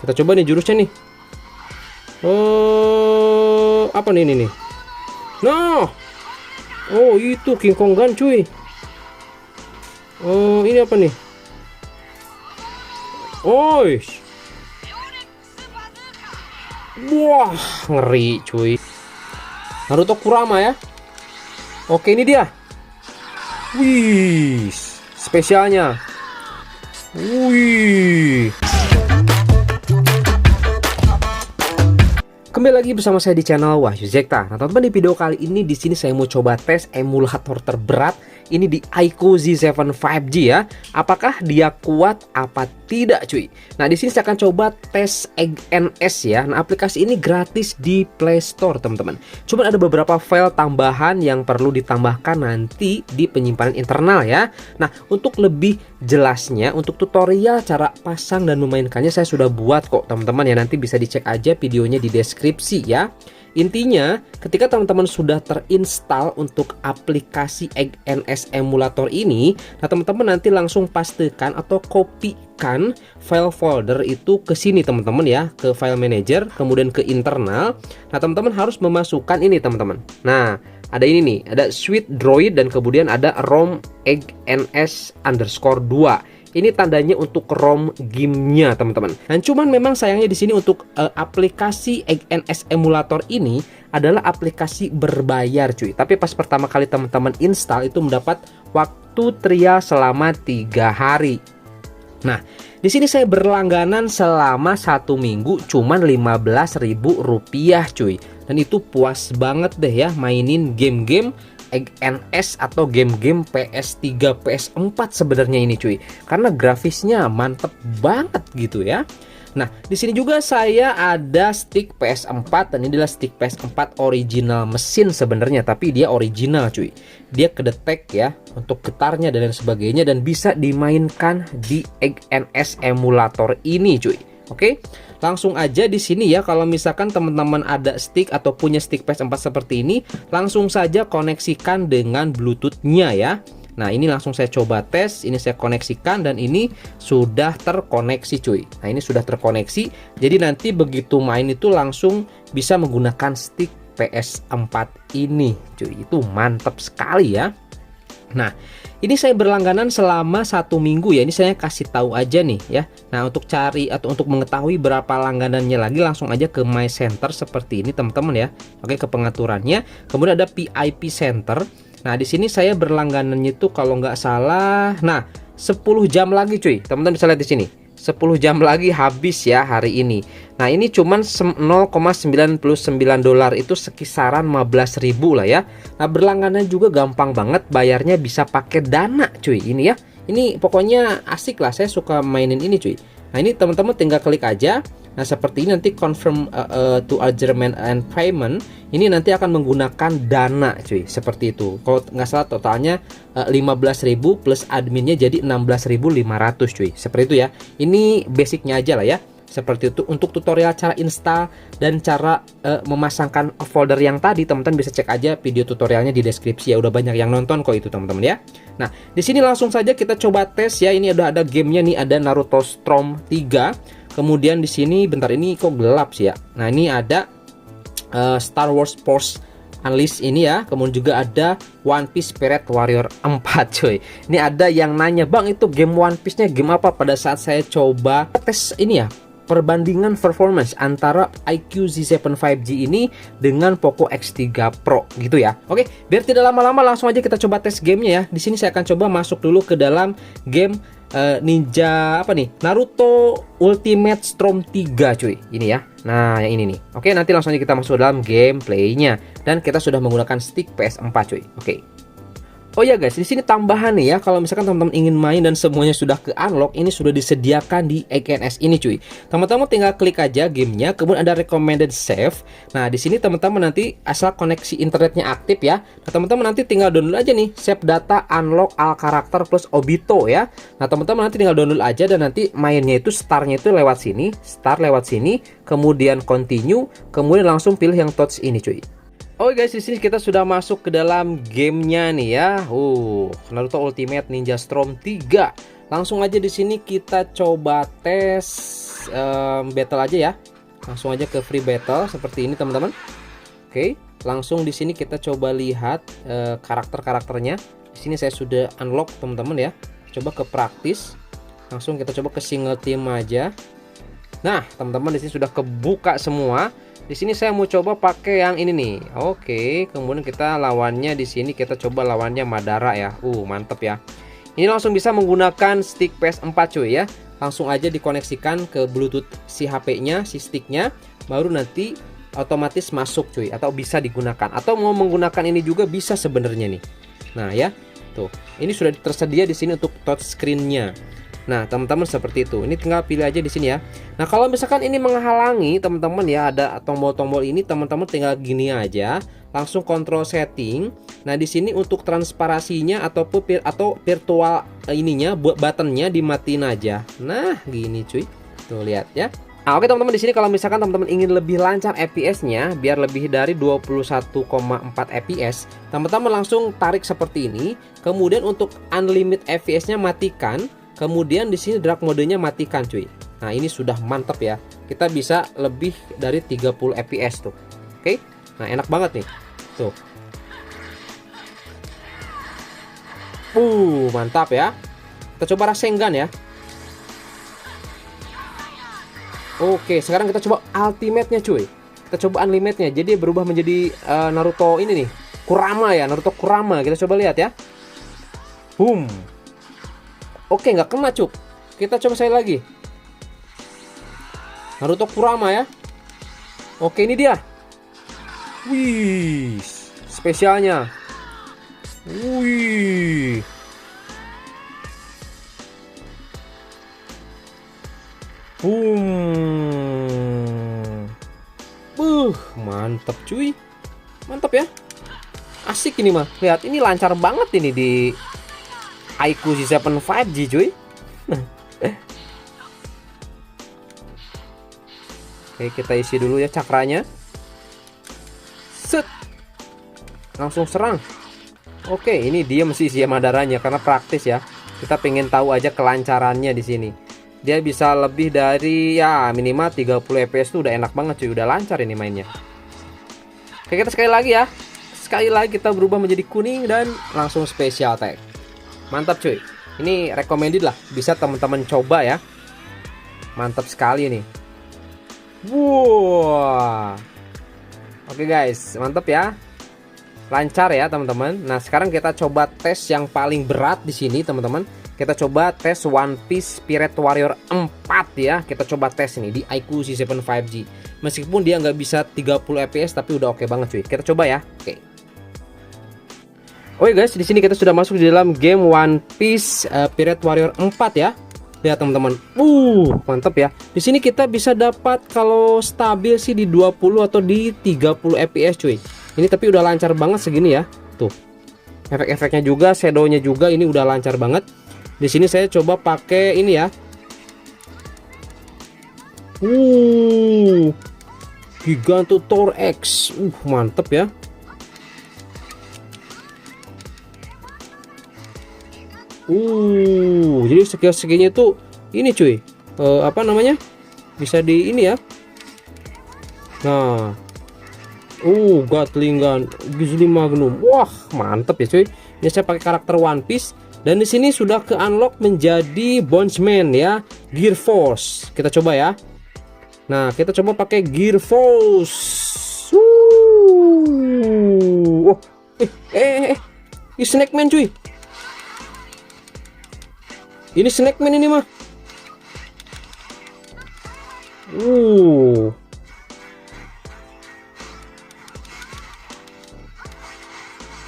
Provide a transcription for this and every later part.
Kita coba nih jurusnya nih. Apa nih ini nih? Nah, oh itu King Kong Gun cuy. Ini apa nih? Oish. Wah, ngeri cuy. Naruto Kurama ya. Oke, ini dia. Wih, spesialnya. Wih. Kembali lagi bersama saya di channel Wahyu Zekta. Nah, teman-teman, di video kali ini di sini saya mau coba tes emulator terberat ini di iQOO Z7 5G ya. Apakah dia kuat apa tidak, cuy? Nah, di sini saya akan coba tes EggNS ya. Nah, aplikasi ini gratis di Play Store, teman-teman. Cuma ada beberapa file tambahan yang perlu ditambahkan nanti di penyimpanan internal ya. Nah, untuk lebih jelasnya, untuk tutorial cara pasang dan memainkannya saya sudah buat kok, teman-teman ya. Nanti bisa dicek aja videonya di deskripsi ya. Intinya, ketika teman-teman sudah terinstall untuk aplikasi EggNS emulator ini, nah teman-teman nanti langsung pastikan atau kopikan file folder itu ke sini, teman-teman ya, ke file manager, kemudian ke internal. Nah, teman-teman harus memasukkan ini, teman-teman. Nah, ada ini nih, ada Sweet Droid dan kemudian ada ROM EggNS_2. Ini tandanya untuk ROM gamenya, teman-teman. Dan cuman memang sayangnya di sini untuk aplikasi EggNS emulator ini adalah aplikasi berbayar, cuy. Tapi pas pertama kali teman-teman install itu mendapat waktu trial selama 3 hari. Nah, di sini saya berlangganan selama 1 minggu cuman Rp15.000, cuy. Dan itu puas banget deh ya mainin game-game EggNS atau game-game PS3, PS4 sebenarnya ini, cuy. Karena grafisnya mantep banget gitu ya. Nah, di sini juga saya ada stick PS4 dan ini adalah stick PS4 original mesin sebenarnya, tapi dia original, cuy. Dia kedetek ya untuk getarnya dan lain sebagainya dan bisa dimainkan di EggNS emulator ini, cuy. Oke, langsung aja di sini ya. Kalau misalkan teman-teman ada stick atau punya stick PS4 seperti ini, langsung saja koneksikan dengan Bluetooth-nya ya. Nah, ini langsung saya coba tes. Ini saya koneksikan dan ini sudah terkoneksi, cuy. Nah, ini sudah terkoneksi. Jadi nanti begitu main itu langsung bisa menggunakan stick PS4 ini, cuy. Itu mantap sekali ya. Nah, ini saya berlangganan selama 1 minggu ya. Ini saya kasih tahu aja nih ya. Nah, untuk cari atau untuk mengetahui berapa langganannya lagi, langsung aja ke My Center seperti ini, teman-teman ya. Oke, ke pengaturannya. Kemudian ada PIP Center. Nah, di sini saya berlangganannya itu kalau nggak salah, nah 10 jam lagi, cuy. Teman-teman bisa lihat di sini. 10 jam lagi habis ya hari ini. Nah, ini cuman $0,99 itu sekisaran 15.000 lah ya. Nah, berlangganan juga gampang banget, bayarnya bisa pakai Dana, cuy. Ini ya. Ini pokoknya asik lah, saya suka mainin ini, cuy. Nah, ini teman-teman tinggal klik aja. Nah, seperti ini nanti confirm to agreement and payment. Ini nanti akan menggunakan Dana, cuy. Seperti itu. Kalau nggak salah totalnya 15.000 plus adminnya jadi 16.500, cuy. Seperti itu ya. Ini basicnya aja lah ya. Seperti itu. Untuk tutorial cara install dan cara memasangkan folder yang tadi, teman-teman bisa cek aja video tutorialnya di deskripsi ya. Udah banyak yang nonton kok itu, teman-teman ya. Nah, di sini langsung saja kita coba tes ya. Ini ada gamenya nih, ada Naruto Storm 3. Kemudian di sini bentar, ini kok gelap sih ya. Nah, ini ada Star Wars Force Unleashed ini ya. Kemudian juga ada One Piece Pirate Warrior 4, coy. Ini ada yang nanya, "Bang, itu game One Piece-nya game apa?" Pada saat saya coba tes ini ya, perbandingan performance antara iQOO Z7 5G ini dengan Poco X3 Pro gitu ya. Oke, biar tidak lama-lama langsung aja kita coba tes gamenya ya. Di sini saya akan coba masuk dulu ke dalam game Ninja apa nih? Naruto Ultimate Storm 3, cuy. Ini ya. Nah, yang ini nih. Oke, nanti langsung aja kita masuk dalam gameplaynya dan kita sudah menggunakan stick PS4, cuy. Oke. Oh ya guys, di sini tambahan nih ya, kalau misalkan teman-teman ingin main dan semuanya sudah ke unlock, ini sudah disediakan di EggNS ini, cuy. Teman-teman tinggal klik aja gamenya, kemudian ada recommended save. Nah, di sini teman-teman nanti asal koneksi internetnya aktif ya. Nah, teman-teman nanti tinggal download aja nih, save data unlock all karakter plus Obito ya. Nah, teman-teman nanti tinggal download aja dan nanti mainnya itu startnya itu lewat sini, start lewat sini, kemudian continue, kemudian langsung pilih yang touch ini, cuy. Oke guys, di sini kita sudah masuk ke dalam gamenya nih ya. Naruto Ultimate Ninja Storm 3. Langsung aja di sini kita coba tes battle aja ya. Langsung aja ke free battle seperti ini teman-teman. Oke, langsung di sini kita coba lihat karakter-karakternya. Di sini saya sudah unlock teman-teman ya. Coba ke praktis. Langsung kita coba ke single team aja. Nah, teman-teman di sini sudah kebuka semua. Di sini saya mau coba pakai yang ini nih. Oke, kemudian kita lawannya di sini kita coba lawannya Madara ya. Mantep ya. Ini langsung bisa menggunakan stick PS4 cuy ya. Langsung aja dikoneksikan ke Bluetooth si HP-nya, si sticknya, baru nanti otomatis masuk cuy, atau bisa digunakan. Atau mau menggunakan ini juga bisa sebenarnya nih. Nah ya, tuh, ini sudah tersedia di sini untuk touchscreen-nya. Nah teman-teman seperti itu. Ini tinggal pilih aja di sini ya. Nah kalau misalkan ini menghalangi teman-teman ya, ada tombol-tombol ini, teman-teman tinggal gini aja, langsung kontrol setting. Nah di sini untuk transparasinya atau virtual ininya, buat buttonnya dimatiin aja. Nah gini cuy, tuh lihat ya. Nah oke teman-teman, di sini kalau misalkan teman-teman ingin lebih lancar FPS-nya, biar lebih dari 21,4 fps, teman-teman langsung tarik seperti ini. Kemudian untuk unlimited FPS-nya matikan. Kemudian di sini dark modenya matikan cuy. Nah ini sudah mantap ya. Kita bisa lebih dari 30 fps tuh. Oke. Nah enak banget nih. Tuh. Mantap ya. Kita coba Rasengan ya. Oke, sekarang kita coba ultimate-nya cuy. Kita coba unlimited-nya. Jadi berubah menjadi Naruto ini nih. Kurama ya, Naruto Kurama. Kita coba lihat ya. Boom. Oke, nggak kena cuk. Kita coba sekali lagi. Naruto Kurama ya. Oke, ini dia. Wih, spesialnya. Wih. Mantap cuy. Mantap ya. Asik ini mah. Lihat, ini lancar banget ini di iQOO Z7 5G cuy. Oke, kita isi dulu ya cakranya. Set. Langsung serang. Oke, ini dia mesti isi Madaranya karena praktis ya. Kita pengen tahu aja kelancarannya di sini. Dia bisa lebih dari ya minimal 30 fps tuh udah enak banget cuy, udah lancar ini mainnya. Oke, kita sekali lagi ya. Sekali lagi kita berubah menjadi kuning dan langsung special attack. Mantap cuy. Ini recommended lah, bisa teman-teman coba ya. Mantap sekali nih. Wow. Oke guys, mantap ya. Lancar ya teman-teman. Nah, sekarang kita coba tes yang paling berat di sini teman-teman. Kita coba tes One Piece Pirate Warrior 4 ya. Kita coba tes ini di iQOO Z7 5G. Meskipun dia nggak bisa 30 fps tapi udah oke banget cuy. Kita coba ya. Oke. Oke guys, di sini kita sudah masuk di dalam game One Piece Pirate Warrior 4 ya. Lihat teman-teman. Mantap ya. Di sini kita bisa dapat kalau stabil sih di 20 atau di 30 fps cuy. Ini tapi udah lancar banget segini ya. Tuh. Efek-efeknya juga, shadow-nya juga ini udah lancar banget. Di sini saya coba pakai ini ya. Gigantosaurus X. Mantap ya. Jadi skill-skillnya tuh ini cuy. Apa namanya? Bisa di ini ya. Nah. Gatling Gun, Grizzly Magnum. Wah, mantap ya cuy. Ini saya pakai karakter One Piece dan di sini sudah ke unlock menjadi Bondsman ya, Gear Force. Kita coba ya. Nah, kita coba pakai Gear Force. Ini Snake Man cuy. Ini Snake Man ini mah.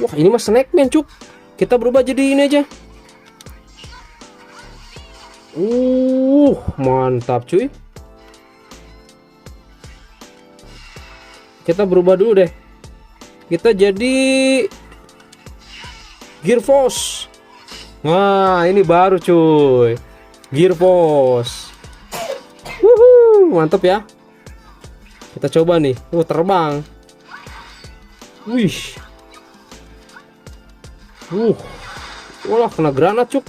Wah, ini mah Snake Man cuk. Kita berubah jadi ini aja. Mantap cuy. Kita berubah dulu deh. Kita jadi Gear Force. Wah, ini baru cuy. Gear Force. Mantap ya. Kita coba nih. Terbang. Wih. Wah, kena granat cuk.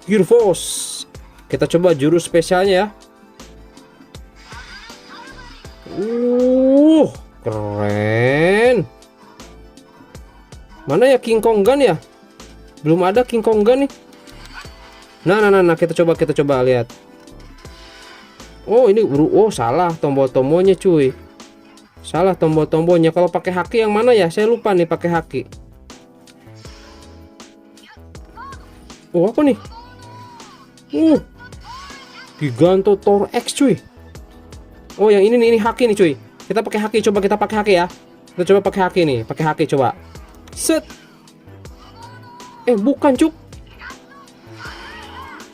Gear Force. Kita coba jurus spesialnya ya. Keren. Mana ya King Kong Gun ya? Belum ada King Kong Gun nih. Nah, kita coba lihat. Oh, ini salah tombol-tombolnya cuy. Salah tombol-tombolnya. Kalau pakai haki yang mana ya? Saya lupa nih pakai haki. Oh, apa nih? Gigantosaurus X cuy. Oh, yang ini nih, ini haki nih cuy. Kita pakai haki, coba kita pakai haki ya. Kita coba pakai haki nih, pakai haki coba. Set. Bukan cuk.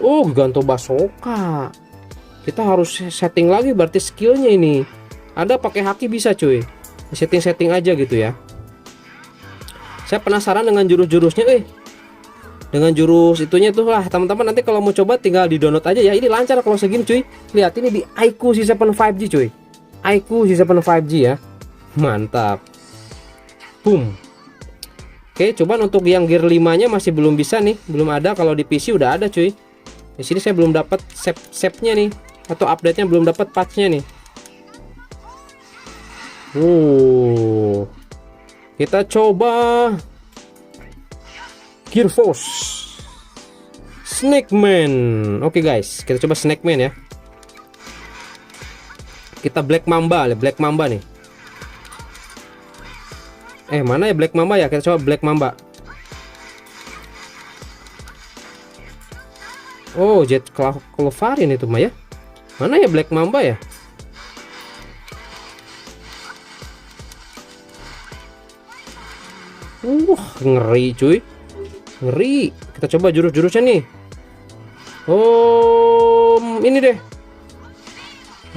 Oh, Gigantobasoka. Kita harus setting lagi berarti skillnya ini. Ada pakai haki bisa cuy. Setting aja gitu ya. Saya penasaran dengan jurus-jurusnya. Dengan jurus itunya tuh lah teman-teman, nanti kalau mau coba tinggal di download aja ya. Ini lancar kalau segini cuy. Lihat ini di iQOO C7 5G cuy. iQOO C7 5G ya. Mantap. Boom. Oke, coba untuk yang gear 5-nya masih belum bisa nih, belum ada. Kalau di PC udah ada cuy. Di sini saya belum dapat save-nya nih, atau update-nya belum dapat patch-nya nih. Kita coba Gear Force Snake Man. Oke guys, kita coba Snake Man ya. Kita Black Mamba nih. Mana ya Black Mamba ya? Kita coba Black Mamba. Oh, Jet Clovarin itu mah ya. Mana ya Black Mamba ya? Ngeri cuy. Ngeri. Kita coba jurus-jurusnya nih. Ini deh.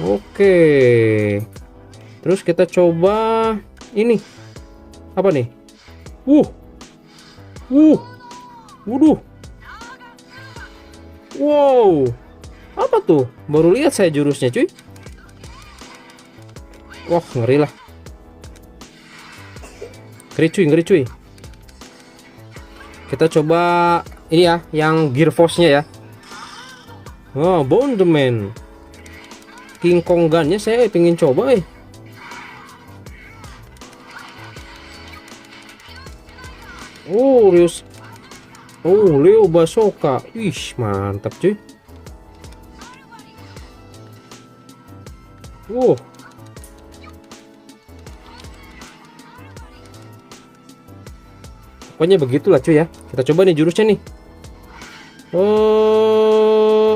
Oke. Terus kita coba ini. Apa nih? Waduh. Wow. Apa tuh? Baru lihat saya jurusnya cuy. Wah, ngeri lah. Ngeri cuy. Kita coba ini ya, yang Gear Force-nya ya. Bonderman. King Kong Gun-nya saya pengen coba Leo Basoka. Ih, mantap cuy. Pokoknya begitulah cuy ya. Kita coba nih jurusnya nih.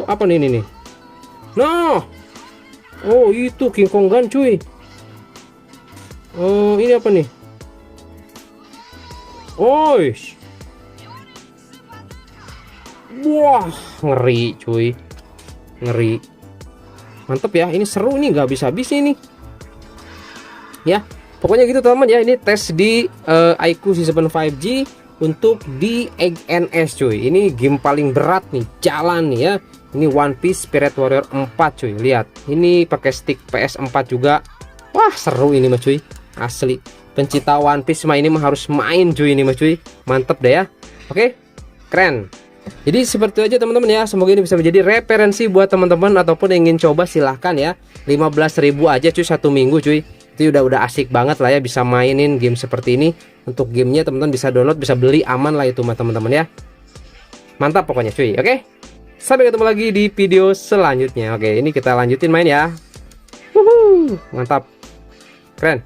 Apa nih ini nih? Nah. Itu King Kong Gun cuy. Ini apa nih? Wah, ngeri cuy. Ngeri. Mantep ya, ini seru nih, nggak habis-habis ini. Ya, pokoknya gitu teman-teman ya. Ini tes di iQOO C7 5G untuk di Egg NS cuy. Ini game paling berat nih, jalan nih ya. Ini One Piece Spirit Warrior 4 cuy. Lihat, ini pakai stick PS4 juga. Wah, seru ini mah cuy. Asli. Pencinta One Piece mah ini mah harus main cuy ini mah cuy. Mantep deh ya. Oke. Keren. Jadi seperti itu aja teman-teman ya. Semoga ini bisa menjadi referensi buat teman-teman ataupun yang ingin coba, silahkan ya. 15.000 aja cuy 1 minggu cuy. Itu udah asik banget lah ya, bisa mainin game seperti ini. Untuk gamenya teman-teman bisa download, bisa beli, aman lah itu mah teman-teman ya. Mantap pokoknya cuy. Oke. Sampai ketemu lagi di video selanjutnya. Oke, ini kita lanjutin main ya. Mantap. Keren.